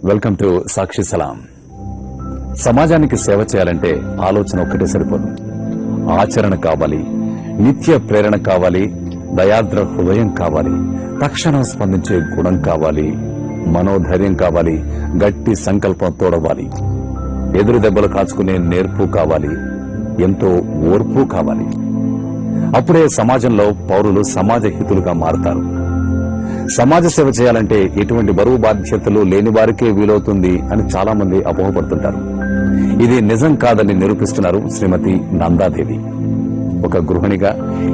Welcome to సాక్షి సలాం. సమాజానికి సేవ చేయాలంటే ఆలోచన ఒక్కటే సరిపోదు, ఆచరణ కావాలి, నిత్య ప్రేరణ కావాలి, దయాద్ర హృదయం కావాలి, తక్షణం స్పందించే గుణం కావాలి, మనోధైర్యం కావాలి, గట్టి సంకల్పం తోడవాలి, ఎదురు దెబ్బలు కాచుకునే నేర్పు కావాలి, ఎంతో ఓర్పు కావాలి. అప్పుడే సమాజంలో పౌరులు సమాజ హితులుగా మారతారు. సమాజ సేవ చేయాలంటే ఎటువంటి బరువు బాధ్యతలు లేని వారికే వీలవుతుంది అని చాలా మంది అపోహపడుతుంటారు. ఇది నిజం కాదని నిరూపిస్తున్నారు శ్రీమతి నందాదేవి. ఒక గృహిణిగా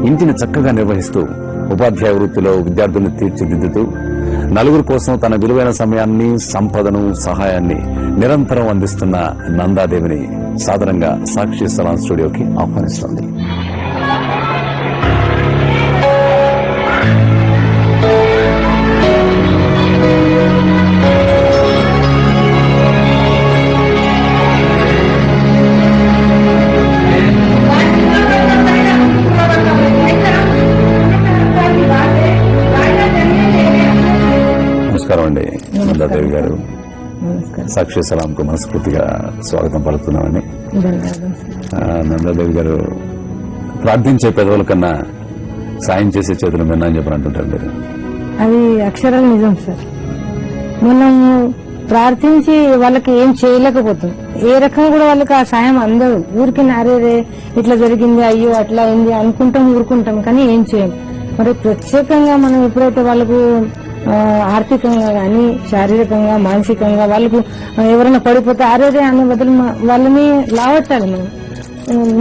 ఇంటిని చక్కగా నిర్వహిస్తూ ఉపాధ్యాయ వృత్తిలో విద్యార్థులను తీర్చిదిద్దుతూ నలుగురు కోసం తన విలువైన సమయాన్ని, సంపదను, సహాయాన్ని నిరంతరం అందిస్తున్న నందాదేవిని సాదరంగా సాక్షి సలాం స్టూడియోకి ఆహ్వానిస్తోంది. నమస్కారం అండి నందాదేవి గారు. సాక్షి సలాంకు మనస్ఫూర్తిగా స్వాగతం పలుకుతున్నామండి. నందాదేవి గారు, ప్రార్థించే పెదవుల కన్నా సాయం చేసే చేతులు మిన్నా అని చెప్పని అంటుంటారు మీరు. అది అక్షరాలు నిజం సార్. మనం ప్రార్థించి వాళ్ళకి ఏం చేయలేకపోతాం, ఏ రకంగా కూడా వాళ్ళకి ఆ సాయం అందదు. ఊరికి నారేరే ఇట్లా జరిగింది, అయ్యో అట్లా అయింది అనుకుంటాం, ఊరుకుంటాం, కానీ ఏం చేయం. మరి ప్రత్యేకంగా మనం ఎప్పుడైతే వాళ్ళకు ఆర్థికంగా గాని, శారీరకంగా, మానసికంగా వాళ్ళకు ఎవరైనా పడిపోతే ఆరేరే అనే బదులు వాళ్ళని లావట్టాలి, మనం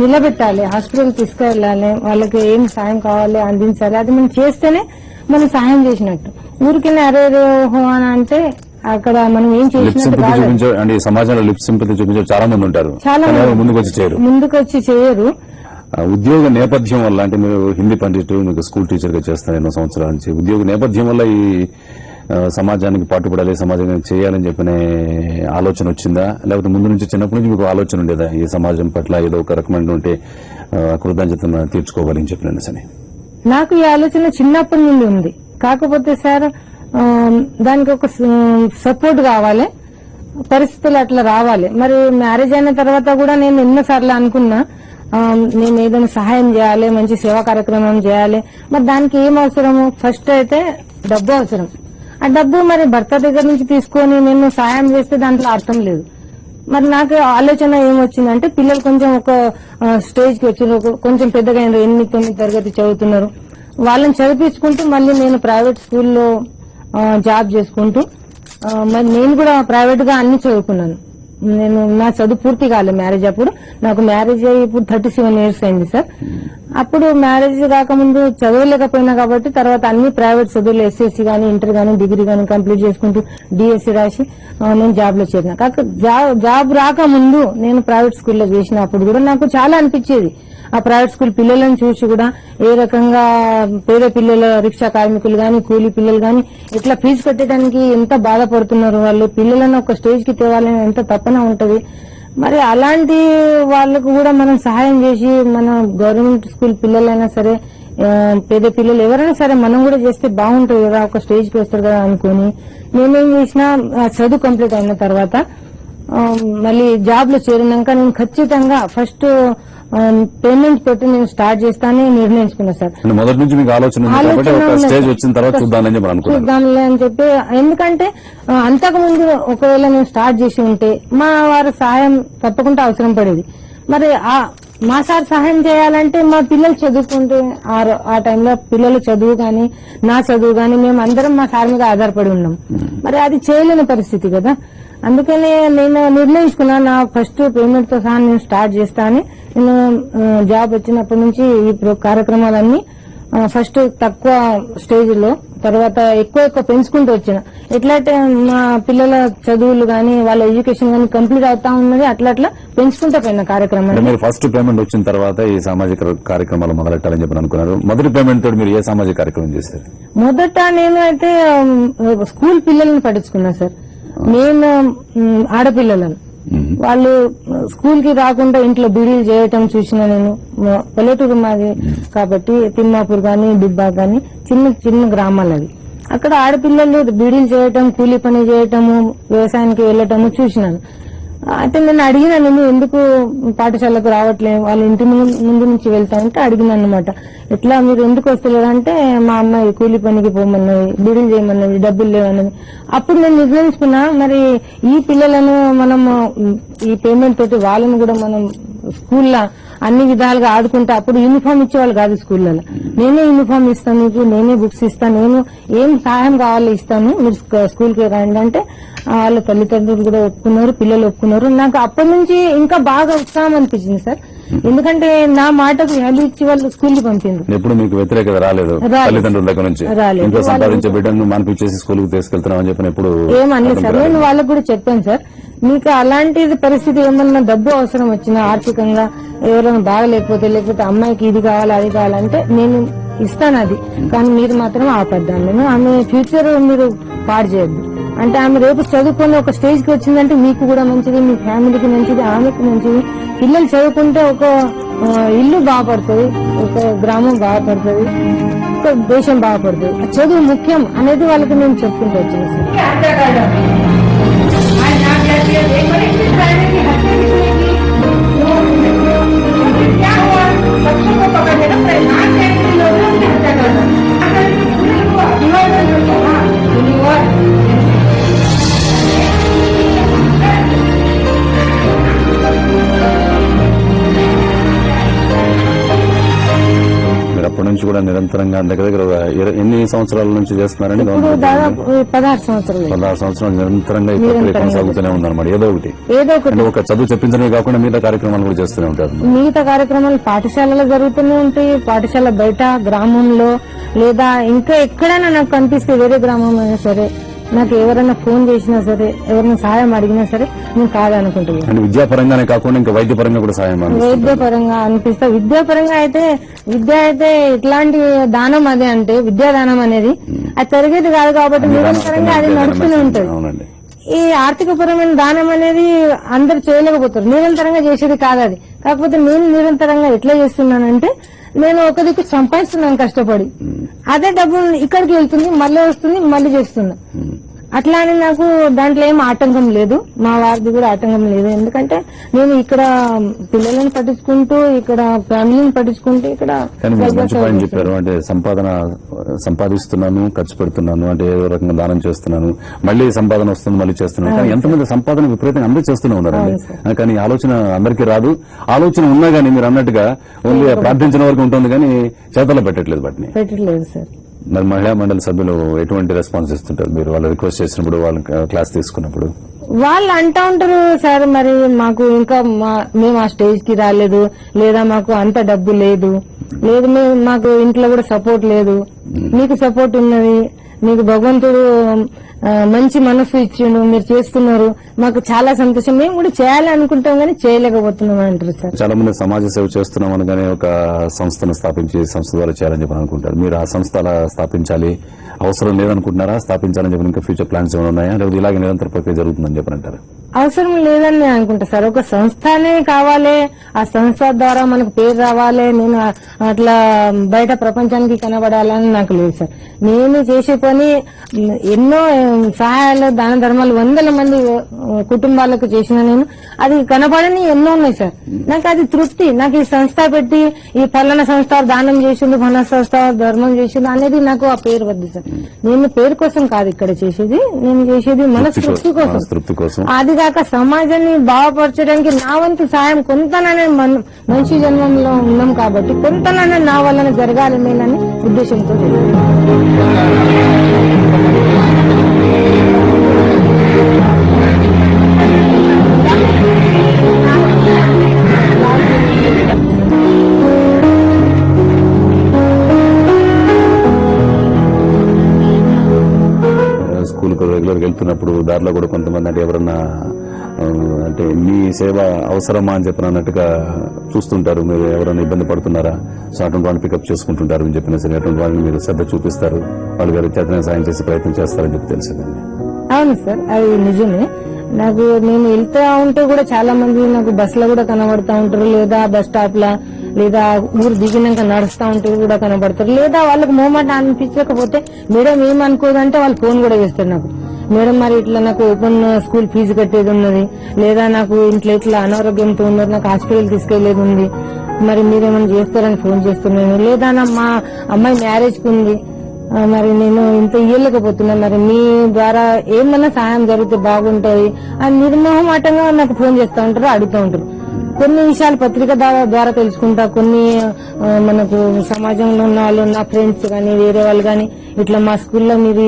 నిలబెట్టాలి, హాస్పిటల్ తీసుకెళ్ళాలి, వాళ్ళకి ఏం సాయం కావాలి అందించాలి. అది మనం చేస్తేనే మనం సాయం చేసినట్టు. ఊరికైనా అరేరే ఓహో అని అంటే అక్కడ మనం ఏం చేసినట్టు. సమాజంలో లిప్ సింపతి చూపించే చాలా మంది ఉంటారు, చాలా ముందుకొచ్చి చేయరు. ఉద్యోగ నేపథ్యం వల్ల, అంటే మీరు హిందీ పండిట్, మీకు స్కూల్ టీచర్ గా చేస్తారు ఎన్నో సంవత్సరాల నుంచి, ఉద్యోగ నేపథ్యం వల్ల ఈ సమాజానికి పాటుపడాలి, సమాజానికి చేయాలని చెప్పిన ఆలోచన వచ్చిందా, లేకపోతే ముందు నుంచి చిన్నప్పటి నుంచి మీకు ఆలోచన ఉండేదా ఈ సమాజం పట్ల ఏదో ఒక రకమైన ఉంటే కృతజ్ఞతను తీర్చుకోవాలి అని చెప్పిన సరే? నాకు ఈ ఆలోచన చిన్నప్పటి నుండి ఉంది. కాకపోతే సార్ దానికి ఒక సపోర్ట్ కావాలి, పరిస్థితులు అట్లా రావాలి. మరి మ్యారేజ్ అయిన తర్వాత కూడా నేను ఎన్నోసార్లు అనుకున్నా నేను ఏదైనా సహాయం చేయాలి, మంచి సేవా కార్యక్రమం చేయాలి. మరి దానికి ఏం అవసరము? ఫస్ట్ అయితే డబ్బు అవసరం. ఆ డబ్బు మరి భర్త దగ్గర నుంచి తీసుకొని నేను సహాయం చేస్తే దాంట్లో అర్థం లేదు. మరి నాకు ఆలోచన ఏమొచ్చిందంటే, పిల్లలు కొంచెం ఒక స్టేజ్ కి వచ్చి కొంచెం పెద్దగా 8-9 తరగతి చదువుతున్నారు, వాళ్ళని చదివించుకుంటూ మళ్ళీ నేను ప్రైవేట్ స్కూల్లో జాబ్ చేసుకుంటూ, మరి నేను కూడా ప్రైవేట్ గా అన్ని చదువుకున్నాను. నేను నా చదువు పూర్తి కాలేదు మ్యారేజ్ అప్పుడు. నాకు మ్యారేజ్ అయ్యి ఇప్పుడు 37 years అయింది సార్. అప్పుడు మ్యారేజ్ కాకముందు చదవలేకపోయినా కాబట్టి తర్వాత అన్ని ప్రైవేట్ చదువులు, ఎస్ఎస్సీ గానీ, ఇంటర్ గానీ, డిగ్రీ గానీ కంప్లీట్ చేసుకుంటూ డిఎస్సీ రాసి నేను జాబ్ లో చేరిన. కాక జాబ్ రాకముందు నేను ప్రైవేట్ స్కూల్లో చేసినప్పుడు కూడా నాకు చాలా అనిపించేది. ఆ ప్రైవేట్ స్కూల్ పిల్లలను చూసి కూడా ఏ రకంగా పేద పిల్లల, రిక్షా కార్మికులు గాని, కూలీ పిల్లలు గాని ఇట్లా ఫీజు కట్టడానికి ఎంత బాధపడుతున్నారు. వాళ్ళు పిల్లలను ఒక స్టేజ్ కి తేవాలని ఎంత తపన ఉంటది. మరి అలాంటి వాళ్ళకు కూడా మనం సహాయం చేసి, మన గవర్నమెంట్ స్కూల్ పిల్లలైనా సరే, పేద పిల్లలు ఎవరైనా సరే మనం కూడా చేస్తే బాగుంటుంది కదా, ఒక స్టేజ్ కి వస్తారు కదా అనుకుని నేనేం చేసిన, చదువు కంప్లీట్ అయిన తర్వాత మళ్ళీ జాబ్ లో చేరినాక నేను ఖచ్చితంగా ఫస్ట్ పేమెంట్ పెట్టి నేను స్టార్ట్ చేస్తానని నిర్ణయించుకున్నా సార్. మొదటి నుంచి మీకు ఆలోచన చూద్దాంలే అని చెప్పి. ఎందుకంటే అంతకుముందు ఒకవేళ నేను స్టార్ట్ చేసి ఉంటే మా వారి సహాయం తప్పకుండా అవసరం పడేది. మరి మా సార్ సహాయం చేయాలంటే మా పిల్లలు చదువుకుంటే, ఆ టైంలో పిల్లలు చదువు గాని, నా చదువు గాని, మేము అందరం మా సార్ మీద ఆధారపడి ఉన్నాం. మరి అది చేయలేని పరిస్థితి కదా. అందుకనే నేను నిర్ణయించుకున్నా, నా ఫస్ట్ పేమెంట్ తో సహా నేను స్టార్ట్ చేస్తా అని. నేను జాబ్ వచ్చినప్పటి నుంచి ఈ కార్యక్రమాలన్నీ ఫస్ట్ తక్కువ స్టేజ్ లో, తర్వాత ఎక్కువ పెంచుకుంటూ వచ్చిన. ఎట్లయితే మా పిల్లల చదువులు గాని, వాళ్ళ ఎడ్యుకేషన్ గానీ కంప్లీట్ అవుతా ఉన్నది, అట్లా పెంచుకుంటూ పోయిన కార్యక్రమం. మీరు ఫస్ట్ పేమెంట్ వచ్చిన తర్వాత ఈ సామాజిక కార్యక్రమాలు మొదలెట్టాలని చెప్పి అనుకున్నారు. మొదటి పేమెంట్ తోటి మీరు ఏ సామాజిక కార్యక్రమం చేశారు? మొదట నేను అయితే స్కూల్ పిల్లల్ని పట్టించుకున్నా సార్. మెయిన్ ఆడపిల్లలను వాళ్ళు స్కూల్ కి రాకుండా ఇంట్లో బీడీలు చేయటం చూసిన నేను. పల్లెటూరు మాది కాబట్టి తిమ్మాపూర్ గాని దిబ్బా గాని చిన్న చిన్న గ్రామాలు అవి. అక్కడ ఆడపిల్లలు బీడీలు చేయటం, కూలీ పని చేయటము, వ్యవసాయానికి వెళ్లటము చూసినాను. అయితే నేను అడిగినా, నేను ఎందుకు పాఠశాలకు రావట్లేదు, వాళ్ళ ఇంటి ముందు నుంచి వెళ్తా ఉంటే అడిగినా అనమాట, ఎట్లా మీరు ఎందుకు వస్తలేదంటే మా అమ్మాయి కూలీ పనికి పోమన్నది, బీడీలు చేయమన్నది, డబ్బులు లేవన్నది. అప్పుడు నేను నిర్ణయించుకున్నా, మరి ఈ పిల్లలను మనం ఈ పేమెంట్ తోటి వాళ్ళని కూడా మనం స్కూల్లో అన్ని విధాలుగా ఆదుకుంటే, అప్పుడు యూనిఫామ్ ఇచ్చేవాళ్ళు కాదు స్కూళ్ళలో. నేనే యూనిఫామ్ ఇస్తాను మీకు, నేనే బుక్స్ ఇస్తాను, నేను ఏం సహాయం కావాలో ఇస్తాను, మీరు స్కూల్కి రండి అంటే వాళ్ళ తల్లిదండ్రులు కూడా ఒప్పుకున్నారు, పిల్లలు ఒప్పుకున్నారు. నాకు అప్పటి నుంచి ఇంకా బాగా ఉత్సాహం అనిపించింది సార్. ఎందుకంటే నా మాటకు వాల్యూ ఇచ్చి వాళ్ళు స్కూల్కి పంపింది. ఎప్పుడు మీకు వ్యతిరేకత రాలేదు తల్లిదండ్రుల దగ్గర నుంచి? ఇంట్లో సంపాదించే బిడ్డను మానిపించేసి స్కూల్కి తీసుకెళ్తున్నామని చెప్పిన ఎప్పుడు ఏమనలేదు సార్. నేను వాళ్ళకు కూడా చెప్పాను సార్, మీకు అలాంటి పరిస్థితి ఏమన్నా డబ్బు అవసరం వచ్చినా, ఆర్థికంగా ఎవరైనా బాగలేకపోతే, లేకపోతే అమ్మాయికి ఇది కావాలి అది కావాలంటే నేను ఇస్తాను అది, కానీ మీరు మాత్రం ఆపద్దాను. నేను ఆమె ఫ్యూచర్ మీరు పాడు చేయొద్దు అంటే, ఆమె రేపు చదువుకొని ఒక స్టేజ్ కి వచ్చిందంటే మీకు కూడా మంచిది, మీ ఫ్యామిలీకి మంచిది, ఆమెకు మంచిది. పిల్లలు చదువుకుంటే ఒక ఇల్లు బాగుపడుతుంది, ఒక గ్రామం బాగుపడుతుంది, ఒక దేశం బాగుపడుతుంది. చదువు ముఖ్యం అనేది వాళ్ళకి నేను చెప్పుకుంటూ వచ్చాను సార్. మీరు అప్పటి నుంచి కూడా నిరంతరంగా దగ్గర దగ్గర ఎన్ని సంవత్సరాల నుంచి చేస్తున్నారండి? ఇప్పుడు దాదాపు 16 సంవత్సరాలు. 16 సంవత్సరాలు నిరంతరంగా ఈ ప్రక్రియ కొనసాగుతూనే ఉందన్నమాట. ఏదో ఒకటి ఒక చదువు చెప్పించడమే కాకుండా మిగతా కార్యక్రమాలు కూడా చేస్తూనే ఉంటారు. మిగతా కార్యక్రమాలు పాఠశాలలో జరుగుతూనే ఉంటాయి, పాఠశాల బయట, గ్రామంలో, లేదా ఇంకా ఎక్కడైనా నాకు కనిపిస్తే వేరే గ్రామం అయినా సరే, నాకు ఎవరైనా ఫోన్ చేసినా సరే, ఎవరైనా సహాయం అడిగినా సరే నేను కాదనుకుంటున్నాను. అంటే విద్యాపరంగానే కాకుండా ఇంకా వైద్యపరంగా కూడా సహాయం? వైద్యపరంగా అనిపిస్తా. విద్యాపరంగా అయితే విద్య అయితే ఇట్లాంటి దానం అదే, అంటే విద్యాదానం అనేది అది తరిగేది కాదు కాబట్టి నిరంతరంగా అది నడుస్తూనే ఉంటుంది. ఈ ఆర్థికపరమైన దానం అనేది అందరు చేయలేకపోతారు, నిరంతరంగా చేసేది కాదు అది. కాకపోతే నేను నిరంతరంగా ఎట్లా చేస్తున్నానంటే, నేను ఒక దిక్కు సంపాదిస్తున్నాను కష్టపడి, అదే డబ్బు ఇక్కడికి వెళ్తుంది, మళ్ళీ వస్తుంది, మళ్ళీ చేస్తున్నా. అట్లా అని నాకు దాంట్లో ఏం ఆటంకం లేదు, మా వారిది కూడా ఆటంకం లేదు. ఎందుకంటే నేను ఇక్కడ పిల్లలను పట్టించుకుంటూ, ఇక్కడ ఫ్యామిలీని పట్టించుకుంటూ, ఇక్కడ చెప్పారు అంటే సంపాదిస్తున్నాను, ఖర్చు పెడుతున్నాను, అంటే ఏదో రకంగా దానం చేస్తున్నాను, మళ్ళీ సంపాదన వస్తుంది, మళ్ళీ చేస్తున్నాను. కానీ ఎంతమంది సంపాదన విపరీతంగా అందరూ చేస్తూనే ఉన్నారండి. కానీ ఆలోచన అందరికీ రాదు. ఆలోచన ఉన్నా గానీ మీరు అన్నట్టుగా ఓన్లీ ప్రార్థించిన వరకు ఉంటుంది, కానీ చేతల్లో పెట్టట్లేదు సార్. మరి మహిళా మండలి సభ్యులు ఎటువంటి రెస్పాన్స్ ఇస్తుంటారు? మీరు వాళ్ళు రిక్వెస్ట్ చేసినప్పుడు, వాళ్ళు క్లాస్ తీసుకున్నప్పుడు వాళ్ళు అంటా ఉంటారు, సార్ మరి మాకు ఇంకా మేము ఆ స్టేజ్ కి రాలేదు, లేదా మాకు అంత డబ్బు లేదు, మాకు ఇంట్లో కూడా సపోర్ట్ లేదు, మీకు సపోర్ట్ ఉన్నది, మీకు భగవంతుడు మంచి మనసు ఇచ్చిండు, మీరు చేస్తున్నారు, మాకు చాలా సంతోషం, మేము కూడా చేయాలనుకుంటాం కానీ చేయలేకపోతున్నాం అంటారు సార్. చాలా మంది సమాజ సేవ చేస్తున్నాం అనగానే ఒక సంస్థను స్థాపించి సంస్థ ద్వారా చేయాలని చెప్పి అనుకుంటారు. మీరు ఆ సంస్థ అలా స్థాపించాలి అవసరం లేదనుకుంటున్నారా? స్థాపించాలని చెప్పి ఇంకా ఫ్యూచర్ ప్లాన్స్ ఏమైనా ఉన్నాయా, లేకపోతే ఇలాగే నిరంతర ప్రక్రియ జరుగుతుందని చెప్పి అంటారు? అవసరం లేదని నేను అనుకుంటా సార్. ఒక సంస్థనే కావాలి, ఆ సంస్థ ద్వారా మనకు పేరు రావాలి, నేను అట్లా బయట ప్రపంచానికి కనబడాలని నాకు లేదు సార్. నేను చేసే పని ఎన్నో సహాయాలు, దాన ధర్మాలు 100 మంది కుటుంబాలకు చేసిన నేను, అది కనపడని ఎన్నో ఉన్నాయి సార్. నాకు అది తృప్తి. నాకు ఈ సంస్థ పెట్టి ఈ పలానా సంస్థ దానం చేసింది, ఫలానా సంస్థ ధర్మం చేసింది అనేది నాకు ఆ పేరు వద్దు సార్. నేను పేరు కోసం కాదు ఇక్కడ చేసేది, నేను చేసేది మనస్తృప్తి కోసం. అది కాక సమాజాన్ని బాగుపరచడానికి నా వంతు సాయం కొంతననే మనిషి జన్మంలో ఉన్నాం కాబట్టి కొంతననే నా వలన జరగాలనేనని ఉద్దేశంతో స్కూల్కి రెగ్యులర్గా వెళ్తున్నప్పుడు దారిలో కూడా కొంతమంది అంటే ఎవరన్నా అంటే మీ సేవ అవసరమా అని చెప్పిన అన్నట్టుగా చూస్తుంటారు. మీరు ఎవరైనా ఇబ్బంది పడుతున్నారా, సో అటువంటి వాళ్ళని పికప్ చేసుకుంటుంటారు అని చెప్పినా సరే, అటువంటి వాళ్ళని మీరు శ్రద్ధ చూపిస్తారు, వాళ్ళు గారు చేతనే సాయం చేసి ప్రయత్నం చేస్తారని చెప్పి తెలిసిందండి. అవును సార్, అది నిజమే. నాకు నేను వెళ్తా ఉంటే కూడా చాలా మంది నాకు బస్ లో కూడా కనబడతా ఉంటారు, లేదా బస్ స్టాప్ లా, లేదా ఊరు దిగినాక నడుస్తా ఉంటే కూడా కనబడతారు. లేదా వాళ్ళకి మూమెంట్ అనిపించకపోతే మేడం ఏమనుకోదంటే వాళ్ళు ఫోన్ కూడా చేస్తారు నాకు. మేడం మరి ఇట్లా నాకు ఓపెన్ స్కూల్ ఫీజు కట్టేది ఉన్నది, లేదా నాకు ఇంట్లో ఇట్లా అనారోగ్యంతో ఉన్నారు, నాకు హాస్పిటల్ తీసుకెళ్లేది ఉంది, మరి మీరేమైనా చేస్తారని ఫోన్ చేస్తున్నాను. లేదా మా అమ్మాయి మ్యారేజ్ కు ఉంది, మరి నేను ఇంత ఇయ్యలేకపోతున్నా, మరి మీ ద్వారా ఏమన్నా సహాయం జరిగితే బాగుంటది అని నిర్మోహమాటంగా నాకు ఫోన్ చేస్తా ఉంటారు, అడుగుతూ ఉంటారు. కొన్ని విషయాలు పత్రిక ద్వారా తెలుసుకుంటా, కొన్ని మనకు సమాజంలో ఉన్న వాళ్ళు, నా ఫ్రెండ్స్ గానీ వేరే వాళ్ళు గానీ ఇట్లా మా స్కూల్లో మీరు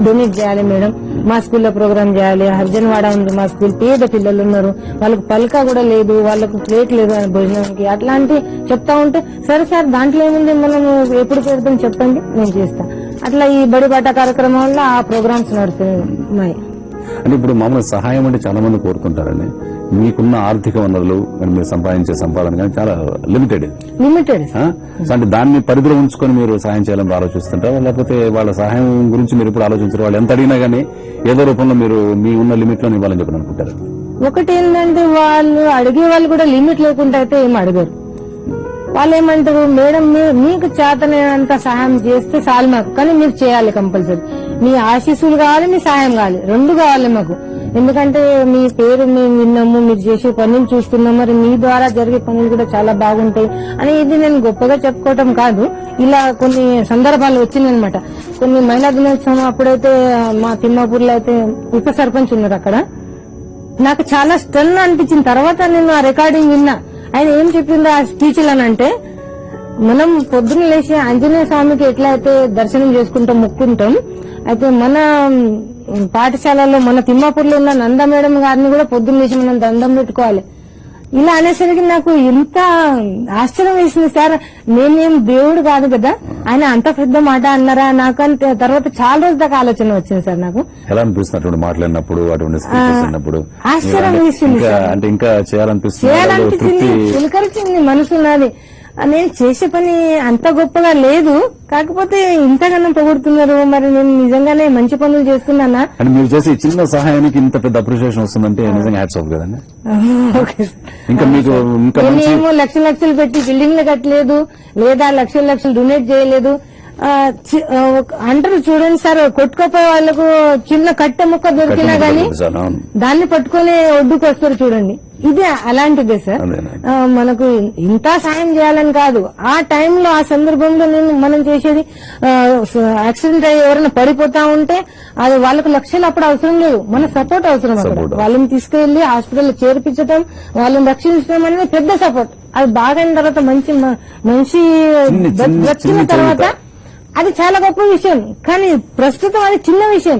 డొనేట్ చేయాలి మేడం, మా స్కూల్లో ప్రోగ్రామ్ చేయాలి, హర్జన్వాడ ఉంది మా స్కూల్, పేద పిల్లలు ఉన్నారు, వాళ్ళకు పలక కూడా లేదు, వాళ్ళకు ప్లేట్ లేదు భోజనానికి, అట్లాంటి చెప్తా ఉంటే సరే సార్ దాంట్లో ఏముంది, మనం ఎప్పుడు పెడతాం చెప్పండి నేను చేస్తా. అట్లా ఈ బడిబాట కార్యక్రమంలో ఆ ప్రోగ్రామ్స్ నడుస్తున్నాయి. అంటే ఇప్పుడు మామూలు సహాయం అంటే చాలా మంది కోరుతుంటారండి. మీకున్న ఆర్థిక వనరులు అండ్ మీరు సంపాదించే సంపాదన కానీ చాలా లిమిటెడ్. అంటే దాన్ని పరిధిలో ఉంచుకొని మీరు సహాయం చేయాలని ఆలోచిస్తుంటారా, లేకపోతే వాళ్ళ సహాయం గురించి మీరు ఇప్పుడు ఆలోచించారు? వాళ్ళు ఎంత అడిగినా గానీ ఏదో రూపంలో మీరు మీ ఉన్న లిమిట్ లో ఇవ్వాలని చెప్పి అనుకుంటారు? ఒకటి ఏంటంటే వాళ్ళు అడిగే వాళ్ళు కూడా లిమిట్ లేకుండా అయితే ఏం అడగరు. వాళ్ళు ఏమంటారు, మేడం మీకు చేతనంత సహాయం చేస్తే చాలు మాకు, కానీ మీరు చేయాలి కంపల్సరీ. మీ ఆశీస్సులు కావాలి, మీ సహాయం కావాలి, రెండు కావాలి మాకు. ఎందుకంటే మీ పేరు మేము విన్నాము, మీరు చేసే పనులు చూస్తున్నాం, మరి మీ ద్వారా జరిగే పనులు కూడా చాలా బాగుంటాయి అని. ఇది నేను గొప్పగా చెప్పుకోవటం కాదు, ఇలా కొన్ని సందర్భాలు వచ్చిందనమాట. కొన్ని మహిళా దినోత్సవం అప్పుడైతే మా తిమ్మాపూర్లో అయితే ఉప సర్పంచ్ ఉన్నారు, అక్కడ నాకు చాలా స్టన్ అనిపించిన తర్వాత నేను ఆ రికార్డింగ్ విన్నా. ఆయన ఏం చెప్పిందో ఆ స్పీచ్లు అని అంటే, మనం పొద్దున్న లేచి ఆంజనేయ స్వామికి ఎట్లా అయితే దర్శనం చేసుకుంటాం, మొక్కుంటాం, అయితే మన పాఠశాలలో మన తిమ్మాపూర్లో ఉన్న నంద మేడం గారిని కూడా పొద్దున్న లేచి మనం దండం పెట్టుకోవాలి. ఇలా అనేసరికి నాకు ఎంత ఆశ్చర్యం వేసింది సార్. నేనేం దేవుడు కాదు కదా, ఆయన అంత పెద్ద మాట అన్నారా నాకంటే. తర్వాత చాలా రోజుల దాకా ఆలోచన వచ్చింది సార్ నాకు. ఎలా అనిపిస్తుంది మాట్లాడినప్పుడు, అటువంటి ఆశ్చర్యం వేసింది, అంటే ఇంకా చేయాలనిపిస్తుంది, పులకరించింది మనసు నాది. నేను చేసే పని అంత గొప్పగా లేదు, కాకపోతే ఇంతగానో పొగుడుతున్నారు, మరి నేను నిజంగానే మంచి పనులు చేస్తున్నానా. అంటే మీరు చేసే చిన్న సహాయానికి ఇంత పెద్ద అప్రిషియేషన్ వస్తుందంటే నిజంగా హ్యాట్స్ ఆఫ్ కదండి. ఇంకా మీకు నేనేమో లక్షలు లక్షలు పెట్టి బిల్డింగ్లు కట్టలేదు, లేదా లక్షలు లక్షలు డొనేట్ చేయలేదు. అంటారు చూడండి సార్, కొట్టుకోపోయే వాళ్ళకు చిన్న కట్టె ముక్క దొరికినా గానీ దాన్ని పట్టుకొని ఒడ్డుకు వస్తారు చూడండి, ఇదే అలాంటిదే సార్. మనకు ఇంత సాయం చేయాలని కాదు, ఆ టైంలో ఆ సందర్భంలో మనం చేసేది యాక్సిడెంట్ అయ్యి ఎవరైనా పడిపోతా ఉంటే అది వాళ్ళకు లక్షలు అప్పుడు అవసరం లేదు, మన సపోర్ట్ అవసరం. వాళ్ళని తీసుకెళ్లి హాస్పిటల్ చేర్పించడం, వాళ్ళని రక్షించడం అనేది పెద్ద సపోర్ట్. అది బాగైన తర్వాత మంచి వచ్చిన తర్వాత అది చాలా గొప్ప విషయం. కానీ ప్రస్తుతం అది చిన్న విషయం,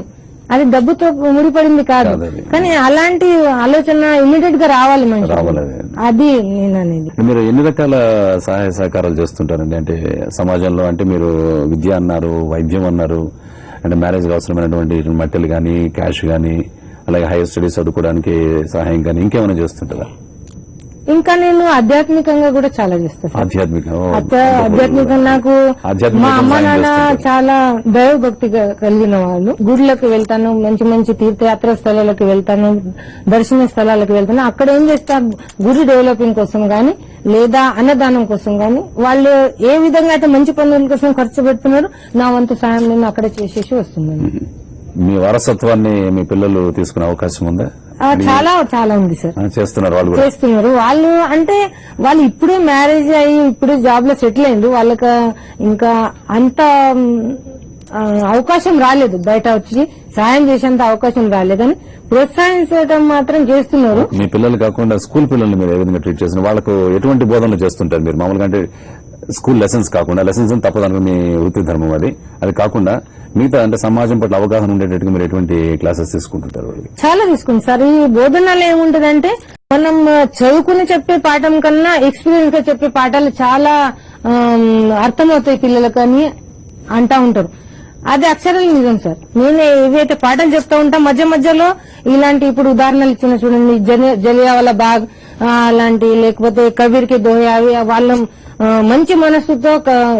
అది డబ్బుతో ముడిపడింది కాదు. కానీ అలాంటి ఆలోచన ఇమీడియట్ గా రావాలి మనిషి, అది నేను అనేది. మీరు ఎన్ని రకాల సహాయ సహకారాలు చేస్తుంటారండి? అంటే సమాజంలో, అంటే మీరు విద్య అన్నారు, వైద్యం అన్నారు, అంటే మ్యారేజ్ అవసరమైనటువంటి మట్టెలు గానీ, క్యాష్ గానీ, అలాగే హైయర్ స్టడీస్ చదువుకోవడానికి సహాయం కానీ ఇంకేమైనా చేస్తుంటారా? ఇంకా నేను ఆధ్యాత్మికంగా కూడా చాలా చేస్తాను. ఆధ్యాత్మికంగా నాకు మా అమ్మ నాన్న చాలా దైవభక్తిగా కలిగిన వాళ్ళు. గుడులకు వెళ్తాను, మంచి మంచి తీర్థయాత్ర స్థలాలకు వెళ్తాను, దర్శన స్థలాలకు వెళ్తాను. అక్కడ ఏం చేస్తారు, గుడి డెవలపింగ్ కోసం గానీ, లేదా అన్నదానం కోసం గానీ, వాళ్ళు ఏ విధంగా అయితే మంచి పనుల కోసం ఖర్చు పెడుతున్నారు, నా వంతు సాయం నేను అక్కడ చేసేసి వస్తున్నాను. మీ వారసత్వాన్ని మీ పిల్లలు తీసుకునే అవకాశం ఉందా? చాలా చాలా ఉంది సార్. చేస్తున్నారు వాళ్ళు. అంటే వాళ్ళు ఇప్పుడే మ్యారేజ్ అయ్యి ఇప్పుడే జాబ్ లో సెటిల్ అయింది, వాళ్ళకి ఇంకా అంత అవకాశం రాలేదు, బయట వచ్చి సాయం చేసేంత అవకాశం రాలేదని ప్రోత్సహించడం మాత్రం చేస్తున్నారు. మీ పిల్లలు కాకుండా స్కూల్ పిల్లల్ని మీరు ఏ విధంగా ట్రీట్ చేస్తున్నారు? వాళ్ళకు ఎటువంటి బోధనలు చేస్తుంటారు మీరు మామూలుగా? అంటే స్కూల్ లెసన్స్ కాకుండా, లెసన్స్ తప్పదనుకో మీ వృత్తి ధర్మం అది కాకుండా మిగతా అంటే సమాజం పట్ల అవగాహన ఉండేటట్టుగా మీరు ఎటువంటి క్లాసెస్ తీసుకుంటుంటారు? చాలా తీసుకుంటాం సార్. ఈ బోధనలో ఏముంటదంటే, మనం చదువుకుని చెప్పే పాఠం కన్నా ఎక్స్పీరియన్స్ గా చెప్పే పాఠాలు చాలా అర్థమవుతాయి పిల్లలకు అని అంటా ఉంటారు. అది అక్షరాలు నిజం సార్. నేను ఏవైతే పాఠాలు చెప్తా ఉంటా మధ్య మధ్యలో ఇలాంటి ఇప్పుడు ఉదాహరణలు ఇచ్చిన చూడండి, జలియావాలా బాగ్ అలాంటి, లేకపోతే కబీర్ కి దోహే, అవి మంచి మనస్సుతో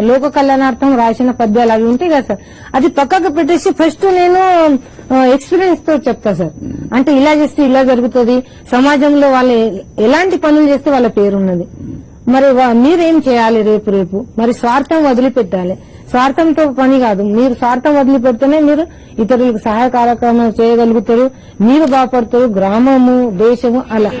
లోక కళ్యాణార్థం రాసిన పద్యాలు అవి ఉంటాయి కదా సార్, అది పక్కకు పెట్టేసి ఫస్ట్ నేను ఎక్స్పీరియన్స్ తో చెప్తా సార్. అంటే ఇలా చేస్తే ఇలా జరుగుతుంది, సమాజంలో వాళ్ళు ఎలాంటి పనులు చేస్తే వాళ్ళ పేరున్నది, మరి మీరేం చేయాలి రేపు మరి స్వార్థం వదిలిపెట్టాలి. స్వార్థంతో పని కాదు, మీరు స్వార్థం వదిలిపెడితేనే మీరు ఇతరులకు సహాయ కార్యక్రమాలు చేయగలుగుతారు, మీరు బాగుపడతారు, గ్రామము దేశము అలా.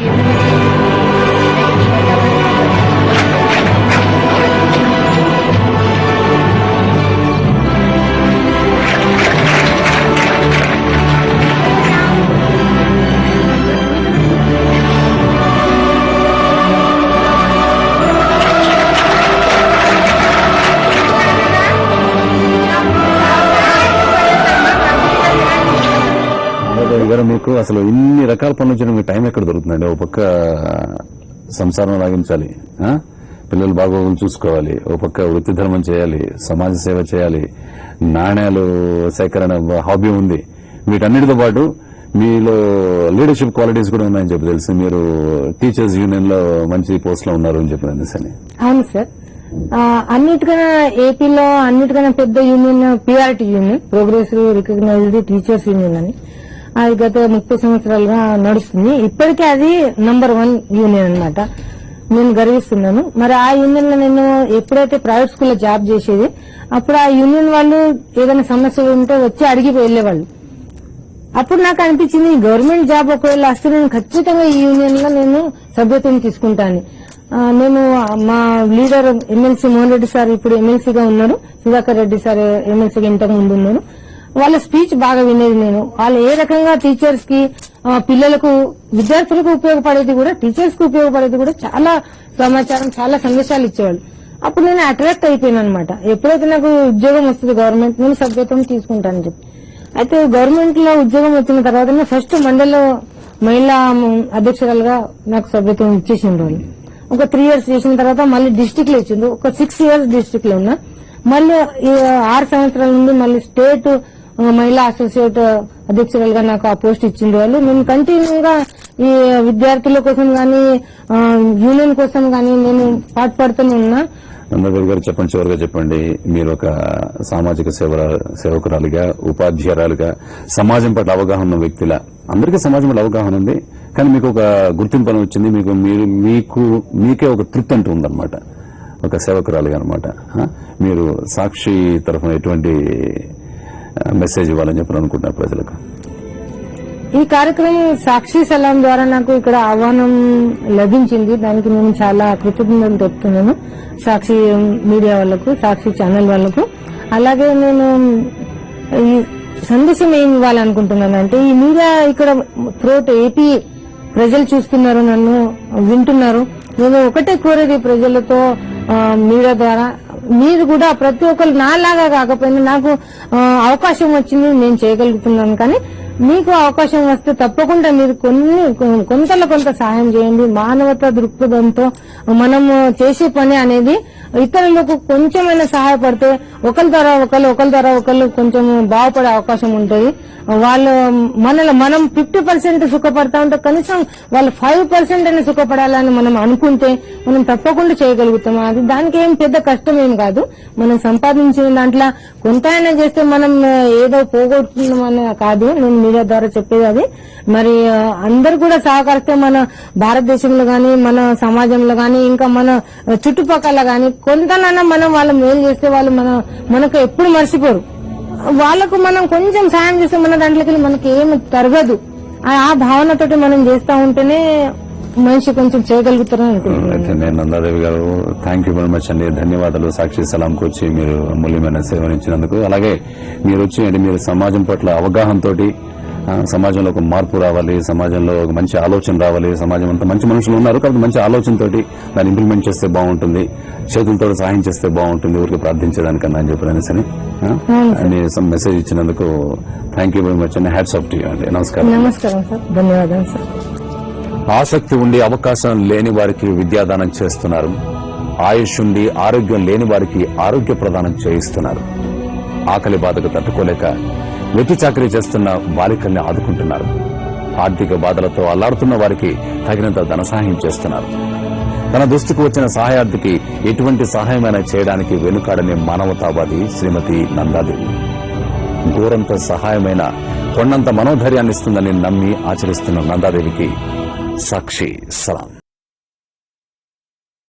గారు మీకు అసలు ఇన్ని రకాల పనులు చేయడం మీకు టైం ఎక్కడ దొరుకుతుందండి? ఒక పక్క సంసారం లాగించాలి, పిల్లలు బాగోగులు చూసుకోవాలి, ఒక పక్క వృత్తి ధర్మం చేయాలి, సమాజ సేవ చేయాలి, నాణ్యాలు సేకరణ హాబీ ఉంది. వీటన్నిటితో పాటు మీలో లీడర్షిప్ క్వాలిటీస్ కూడా ఉన్నాయని చెప్పి తెలుసు. మీరు టీచర్స్ యూనియన్ లో మంచి పోస్ట్ లో ఉన్నారు అని చెప్పిన అని. అవును సార్, అన్నిటికన్నా ఏపీలో అన్నిటికన్నా పెద్ద union PRT union, progressive recognised teachers union అని. అది గత 30 సంవత్సరాలుగా నడుస్తుంది. ఇప్పటికే అది నంబర్ 1 యూనియన్ అన్నమాట. నేను గర్విస్తున్నాను. మరి ఆ యూనియన్ లో నేను ఎప్పుడైతే ప్రైవేట్ స్కూల్లో జాబ్ చేసేది, అప్పుడు ఆ యూనియన్ వాళ్ళు ఏదైనా సమస్యలు ఉంటే వచ్చి అడిగి వెళ్లేవాళ్ళు. అప్పుడు నాకు అనిపించింది గవర్నమెంట్ జాబ్ ఒకవేళ వస్తే నేను ఖచ్చితంగా ఈ యూనియన్ లో నేను సభ్యత్వం తీసుకుంటాను. నేను మా leader MLC Mohan Reddy sir ఇప్పుడు ఎమ్మెల్సీగా ఉన్నారు, సుధాకర్ రెడ్డి సార్ ఎమ్మెల్సీగా ఇంతకు ముందు ఉన్నారు. వాళ్ళ స్పీచ్ బాగా వినేది నేను. వాళ్ళు ఏ రకంగా టీచర్స్ కి, పిల్లలకు, విద్యార్థులకు ఉపయోగపడేది కూడా, టీచర్స్ కి ఉపయోగపడేది కూడా చాలా సమాచారం, చాలా సందేశాలు ఇచ్చేవాళ్ళు. అప్పుడు నేను అట్రాక్ట్ అయిపోయాను అనమాట. ఎప్పుడైతే నాకు ఉద్యోగం వస్తుంది గవర్నమెంట్, నేను సభ్యత్వం తీసుకుంటానని చెప్పి. అయితే గవర్నమెంట్ లో ఉద్యోగం వచ్చిన తర్వాత ఫస్ట్ మండల మహిళా అధ్యక్షురాలుగా నాకు సభ్యత్వం ఇచ్చేసిండ్రు వాళ్ళు. ఒక 3 years చేసిన తర్వాత మళ్ళీ డిస్టిక్ లో ఇచ్చిండ్రు. ఒక 6 years డిస్టిక్ లో ఉన్నా. మళ్ళీ 6 సంవత్సరాల నుండి మళ్ళీ స్టేట్ మహిళా అసోసియేట్ అధ్యక్షురాలుగా నాకు ఆ పోస్ట్ ఇచ్చింది వాళ్ళు. నేను కంటిన్యూగా ఈ విద్యార్థుల కోసం గానీ యూనియన్ కోసం గానీ నేను పాటుపడుతూనే ఉన్నా. నందగౌడ్ గారు చెప్పండి, చివరిగా చెప్పండి, మీరు ఒక సామాజిక సేవకురాలిగా, ఉపాధ్యాయురాలుగా, సమాజం పట్ల అవగాహన ఉన్న వ్యక్తిలా, అందరికీ సమాజం పట్ల అవగాహన ఉంది, కానీ మీకు ఒక గుర్తింపు అని వచ్చింది, మీకే ఒక తృప్తి అంటూ ఉందన్నమాట, ఒక సేవకురాలిగా అనమాట. మీరు సాక్షి తరఫున ఎటువంటి మెసేజ్ ఇవ్వాలని చెప్పి అనుకుంటున్నారు ప్రజలకు? ఈ కార్యక్రమం సాక్షి సలాం ద్వారా నాకు ఇక్కడ ఆహ్వానం లభించింది. దానికి నేను చాలా కృతజ్ఞతలు చెప్తున్నాను సాక్షి మీడియా వాళ్లకు, సాక్షి ఛానల్ వాళ్లకు. అలాగే నేను ఈ సందేశం ఏం ఇవ్వాలనుకుంటున్నాను అంటే, ఈ మీడియా ఇక్కడ త్రోట్ ఏపీ ప్రజలు చూస్తున్నారు, నన్ను వింటున్నారు. నేను ఒకటే కోరేది ప్రజలతో, మీడియా ద్వారా మీరు కూడా ప్రతి ఒక్కరు నాలాగా కాకపోయినా నాకు అవకాశం వచ్చింది, నేను చేయగలుగుతున్నాను. కానీ మీకు అవకాశం వస్తే తప్పకుండా మీరు కొంతలో కొంత సహాయం చేయండి. మానవతా దృక్పథంతో మనం చేసే పని అనేది ఇతరులకు కొంచెమైనా సహాయపడితే ఒకరి ద్వారా ఒకళ్ళు కొంచెం బాగుపడే అవకాశం ఉంటుంది. వాళ్ళు మనం 50% సుఖపడతా ఉంటే కనీసం వాళ్ళు 5% అయినా సుఖపడాలని మనం అనుకుంటే మనం తప్పకుండా చేయగలుగుతాం. అది దానికి ఏం పెద్ద కష్టం ఏం కాదు. మనం సంపాదించిన దాంట్లో కొంత అయినా చేస్తే మనం ఏదో పోగొట్టుకున్నామని కాదు. నేను మీడియా ద్వారా చెప్పేది అది. మరి అందరు కూడా సహకరిస్తే మన భారతదేశంలో గాని, మన సమాజంలో గాని, ఇంకా మన చుట్టుపక్కల గాని కొంతనైనా మనం వాళ్ళ మేలు చేస్తే వాళ్ళు మనకు ఎప్పుడు మర్చిపోరు. వాళ్ళకు మనం కొంచెం సాయం చేస్తే మన దాంట్లోకి మనకి ఏమి తరగదు. ఆ భావనతోటి మనం చేస్తా ఉంటేనే మనిషి కొంచెం చేయగలుగుతారని అనుకుంటున్నాను. నేను నందాదేవి గారు, థ్యాంక్ యూ వెరీ మచ్ అండి. ధన్యవాదాలు. సాక్షి సలాంకు వచ్చి మీరు అమూల్యమైన సేవనిచ్చినందుకు. అలాగే మీరు వచ్చి మీరు సమాజం పట్ల అవగాహనతోటి, సమాజంలో ఒక మార్పు రావాలి, సమాజంలో ఒక మంచి ఆలోచన రావాలి, సమాజం అంతా మంచి మనుషులు ఉన్నారు కాబట్టి మంచి ఆలోచనతోటి దాన్ని ఇంప్లిమెంట్ చేస్తే బాగుంటుంది, చేతులతో సహాయం చేస్తే బాగుంటుంది, ఊరికి ప్రార్థించేదానికన్నా అని చెప్పారని మెసేజ్ ఇచ్చినందుకు థ్యాంక్ యూ వెరీ మచ్ అండి. హ్యాట్స్ ఆఫ్ టు యూ అండి. నమస్కారం. నమస్కారం సార్, ధన్యవాదాలు సార్. ఆసక్తి ఉండి అవకాశం లేని వారికి విద్యాదానం చేస్తున్నారు. ఆయుష్ ఉండి ఆరోగ్యం లేని వారికి ఆరోగ్య ప్రదానం చేయిస్తున్నారు. ఆకలి బాధకు తట్టుకోలేక వెట్టి చాకరీ చేస్తున్న బాలికల్ని ఆదుకుంటున్నారు. ఆర్థిక బాధలతో అల్లాడుతున్న వారికి తగినంత ధన సహాయం చేస్తున్నారు. తన దృష్టికి వచ్చిన సహాయార్థికి ఎటువంటి సహాయమైనా చేయడానికి వెనుకాడని మానవతావాది శ్రీమతి నందాదేవి. ఘోరంత సహాయమైన కొండంత మనోధైర్యాన్ని ఇస్తుందని నమ్మి ఆచరిస్తున్న నందాదేవికి సాక్షి సలాం.